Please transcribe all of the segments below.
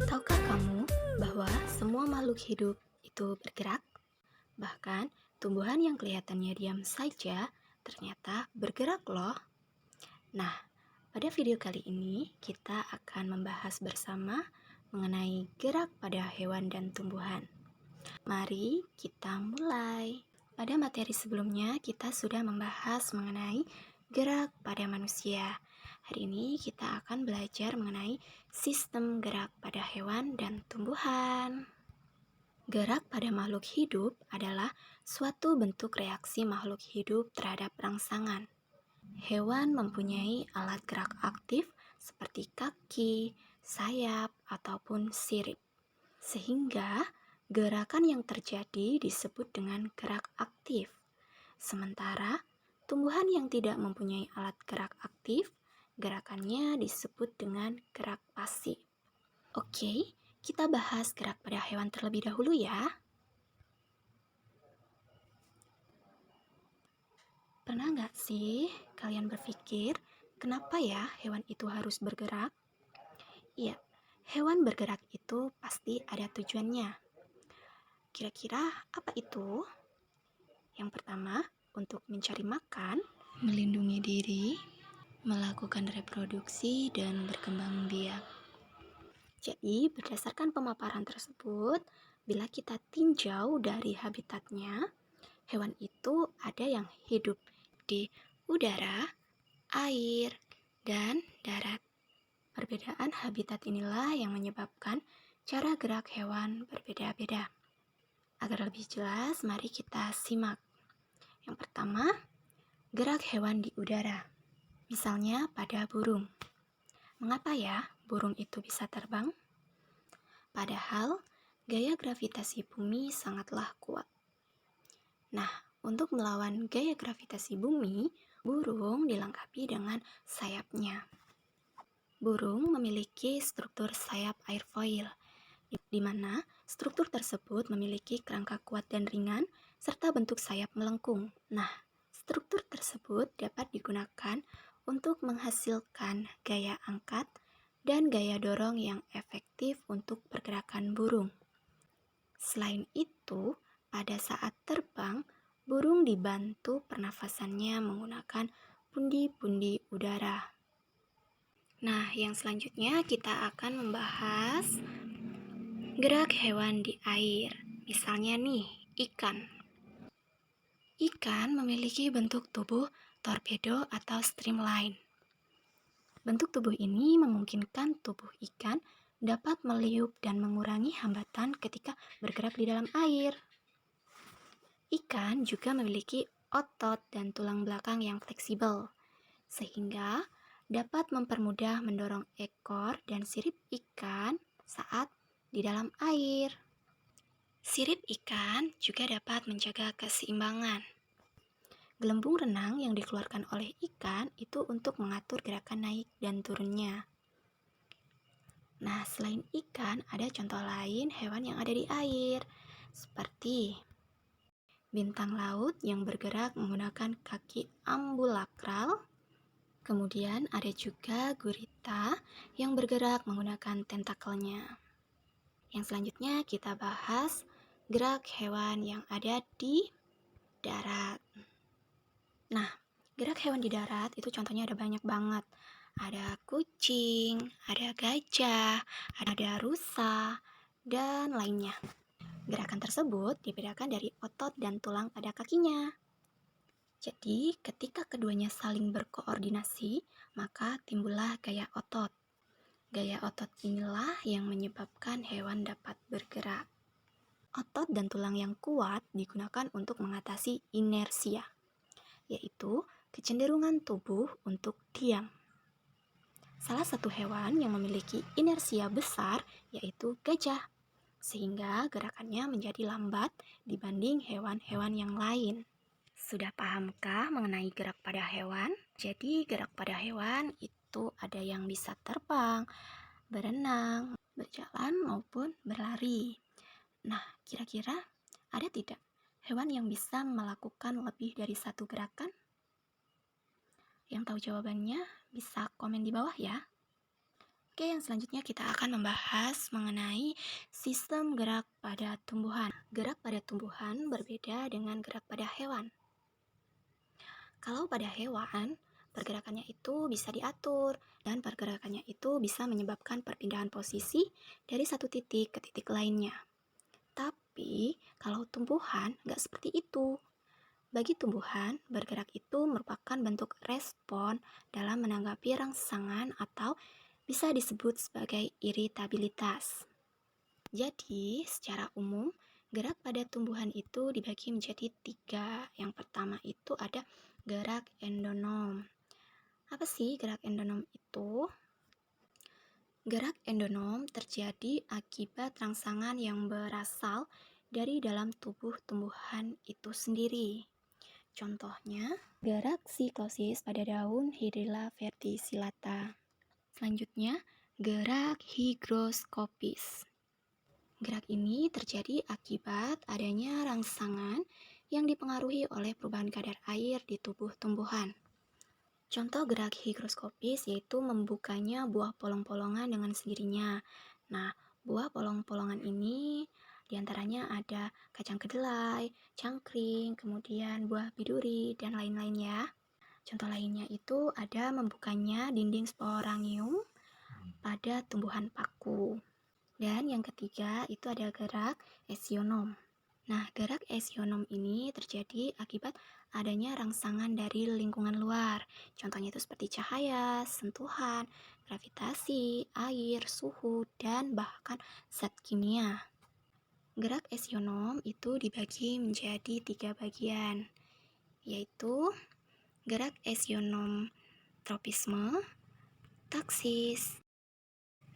Tahukah kamu bahwa semua makhluk hidup itu bergerak? Bahkan tumbuhan yang kelihatannya diam saja ternyata bergerak loh. Nah, pada video kali ini kita akan membahas bersama mengenai gerak pada hewan dan tumbuhan. Mari kita mulai. Pada materi sebelumnya kita sudah membahas mengenai gerak pada manusia. Hari ini kita akan belajar mengenai sistem gerak pada hewan dan tumbuhan. Gerak pada makhluk hidup adalah suatu bentuk reaksi makhluk hidup terhadap rangsangan. Hewan mempunyai alat gerak aktif seperti kaki, sayap, ataupun sirip. Sehingga gerakan yang terjadi disebut dengan gerak aktif. Sementara tumbuhan yang tidak mempunyai alat gerak aktif, gerakannya disebut dengan gerak pasif. Oke, kita bahas gerak pada hewan terlebih dahulu ya. Pernah nggak sih kalian berpikir, kenapa ya hewan itu harus bergerak? Iya, hewan bergerak itu pasti ada tujuannya. Kira-kira apa itu? Yang pertama, untuk mencari makan, melindungi diri, melakukan reproduksi, dan berkembang biak. Jadi, berdasarkan pemaparan tersebut, bila kita tinjau dari habitatnya, hewan itu ada yang hidup di udara, air, dan darat. Perbedaan habitat inilah yang menyebabkan cara gerak hewan berbeda-beda. Agar lebih jelas, mari kita simak. Yang pertama, gerak hewan di udara. Misalnya pada burung. Mengapa ya burung itu bisa terbang? Padahal gaya gravitasi bumi sangatlah kuat. Nah, untuk melawan gaya gravitasi bumi, burung dilengkapi dengan sayapnya. Burung memiliki struktur sayap airfoil, di mana struktur tersebut memiliki kerangka kuat dan ringan, serta bentuk sayap melengkung. Nah, struktur tersebut dapat digunakan untuk menghasilkan gaya angkat dan gaya dorong yang efektif untuk pergerakan burung. Selain itu, pada saat terbang, burung dibantu pernafasannya menggunakan pundi-pundi udara. Nah, yang selanjutnya kita akan membahas gerak hewan di air. Misalnya nih, ikan. Ikan memiliki bentuk tubuh torpedo atau streamline. Bentuk tubuh ini memungkinkan tubuh ikan dapat meliup dan mengurangi hambatan ketika bergerak di dalam air. Ikan juga memiliki otot dan tulang belakang yang fleksibel, sehingga dapat mempermudah mendorong ekor dan sirip ikan saat di dalam air. Sirip ikan juga dapat menjaga keseimbangan. Gelembung renang yang dikeluarkan oleh ikan itu untuk mengatur gerakan naik dan turunnya. Nah, selain ikan, ada contoh lain hewan yang ada di air, seperti bintang laut yang bergerak menggunakan kaki ambulakral. Kemudian ada juga gurita yang bergerak menggunakan tentakelnya. Yang selanjutnya kita bahas gerak hewan yang ada di darat. Nah, gerak hewan di darat itu contohnya ada banyak banget. Ada kucing, ada gajah, ada rusa, dan lainnya. Gerakan tersebut dibedakan dari otot dan tulang pada kakinya. Jadi, ketika keduanya saling berkoordinasi, maka timbullah gaya otot. Gaya otot inilah yang menyebabkan hewan dapat bergerak. Otot dan tulang yang kuat digunakan untuk mengatasi inersia, yaitu kecenderungan tubuh untuk diam. Salah satu hewan yang memiliki inersia besar yaitu gajah, sehingga gerakannya menjadi lambat dibanding hewan-hewan yang lain. Sudah pahamkah mengenai gerak pada hewan? Jadi gerak pada hewan itu ada yang bisa terbang, berenang, berjalan maupun berlari. Nah, kira-kira ada tidak hewan yang bisa melakukan lebih dari satu gerakan? Yang tahu jawabannya bisa komen di bawah ya. Oke, yang selanjutnya kita akan membahas mengenai sistem gerak pada tumbuhan. Gerak pada tumbuhan berbeda dengan gerak pada hewan. Kalau pada hewan, pergerakannya itu bisa diatur dan pergerakannya itu bisa menyebabkan perpindahan posisi dari satu titik ke titik lainnya. Tapi kalau tumbuhan nggak seperti itu. Bagi tumbuhan, bergerak itu merupakan bentuk respon dalam menanggapi rangsangan atau bisa disebut sebagai iritabilitas. Jadi, secara umum, gerak pada tumbuhan itu dibagi menjadi 3. Yang pertama itu ada gerak endonom. Apa sih gerak endonom itu? Gerak endonom terjadi akibat rangsangan yang berasal dari dalam tubuh tumbuhan itu sendiri. Contohnya, gerak siklosis pada daun Hydrilla verticillata. Selanjutnya, gerak higroskopis. Gerak ini terjadi akibat adanya rangsangan yang dipengaruhi oleh perubahan kadar air di tubuh tumbuhan. Contoh gerak higroskopis yaitu membukanya buah polong-polongan dengan sendirinya. Nah, buah polong-polongan ini diantaranya ada kacang kedelai, cangkring, kemudian buah biduri, dan lain-lain ya. Contoh lainnya itu ada membukanya dinding sporangium pada tumbuhan paku. Dan yang ketiga itu ada gerak esionom. Nah, gerak esionom ini terjadi akibat adanya rangsangan dari lingkungan luar. Contohnya itu seperti cahaya, sentuhan, gravitasi, air, suhu, dan bahkan zat kimia. Gerak esionom itu dibagi menjadi 3 bagian, yaitu gerak esionom tropisme, taksis,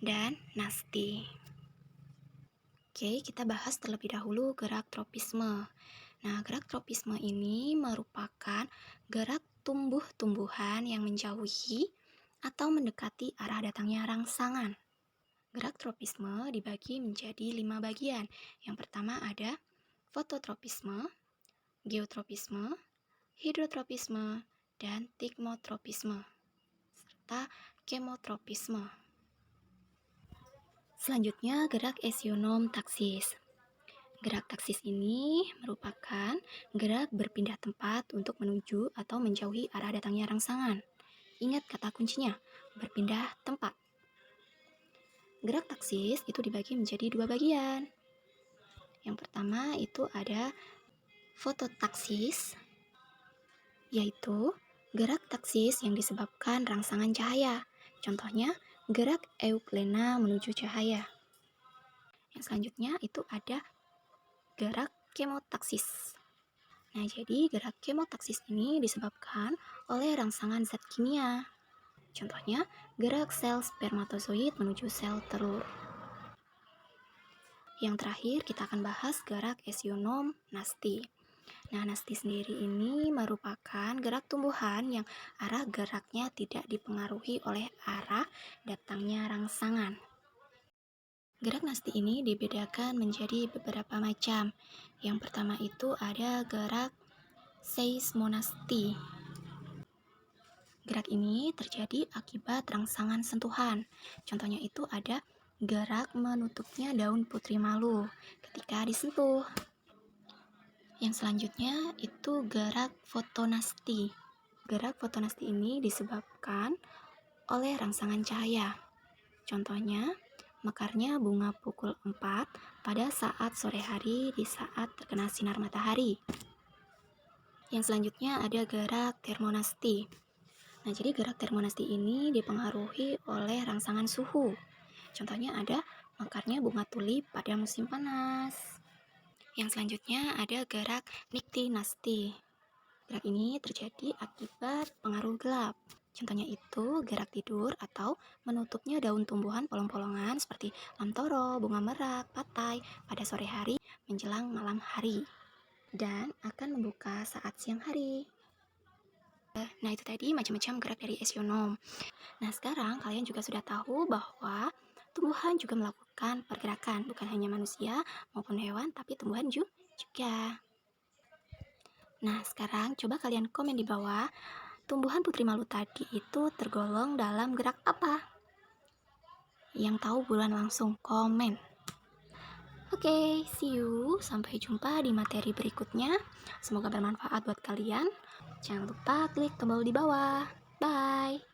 dan nasti. Oke, kita bahas terlebih dahulu gerak tropisme. Nah, gerak tropisme ini merupakan gerak tumbuh-tumbuhan yang menjauhi atau mendekati arah datangnya rangsangan. Gerak tropisme dibagi menjadi 5 bagian. Yang pertama ada fototropisme, geotropisme, hidrotropisme, dan tigmotropisme, serta kemotropisme. Selanjutnya, gerak esionom taksis. Gerak taksis ini merupakan gerak berpindah tempat untuk menuju atau menjauhi arah datangnya rangsangan. Ingat kata kuncinya, berpindah tempat. Gerak taksis itu dibagi menjadi 2 bagian. Yang pertama itu ada fototaksis, yaitu gerak taksis yang disebabkan rangsangan cahaya. Contohnya, gerak euglena menuju cahaya. Yang selanjutnya itu ada gerak kemotaksis. Nah, jadi gerak kemotaksis ini disebabkan oleh rangsangan zat kimia. Contohnya, gerak sel spermatozoid menuju sel telur. Yang terakhir, kita akan bahas gerak esionom nasti. Nah, nasti sendiri ini merupakan gerak tumbuhan yang arah geraknya tidak dipengaruhi oleh arah datangnya rangsangan. Gerak nasti ini dibedakan menjadi beberapa macam. Yang pertama itu ada gerak seismonasti. Gerak ini terjadi akibat rangsangan sentuhan. Contohnya itu ada gerak menutupnya daun putri malu ketika disentuh. Yang selanjutnya itu gerak fotonasti. Gerak fotonasti ini disebabkan oleh rangsangan cahaya. Contohnya, mekarnya bunga pukul 4 pada saat sore hari di saat terkena sinar matahari. Yang selanjutnya ada gerak termonasti. Nah, jadi gerak termonasti ini dipengaruhi oleh rangsangan suhu. Contohnya ada mekarnya bunga tulip pada musim panas. Yang selanjutnya ada gerak niktinasti. Gerak ini terjadi akibat pengaruh gelap. Contohnya itu gerak tidur atau menutupnya daun tumbuhan polong-polongan seperti lamtoro, bunga merak, patai pada sore hari menjelang malam hari. Dan akan membuka saat siang hari. Nah, itu tadi macam-macam gerak dari esionom. Nah, sekarang kalian juga sudah tahu bahwa tumbuhan juga melakukan pergerakan, bukan hanya manusia maupun hewan, tapi tumbuhan juga. Nah, sekarang coba kalian komen di bawah Tumbuhan putri malu tadi itu tergolong dalam gerak apa? Yang tahu buruan langsung komen. Oke, see you. Sampai jumpa di materi berikutnya. Semoga bermanfaat buat kalian. Jangan lupa klik tombol di bawah. Bye.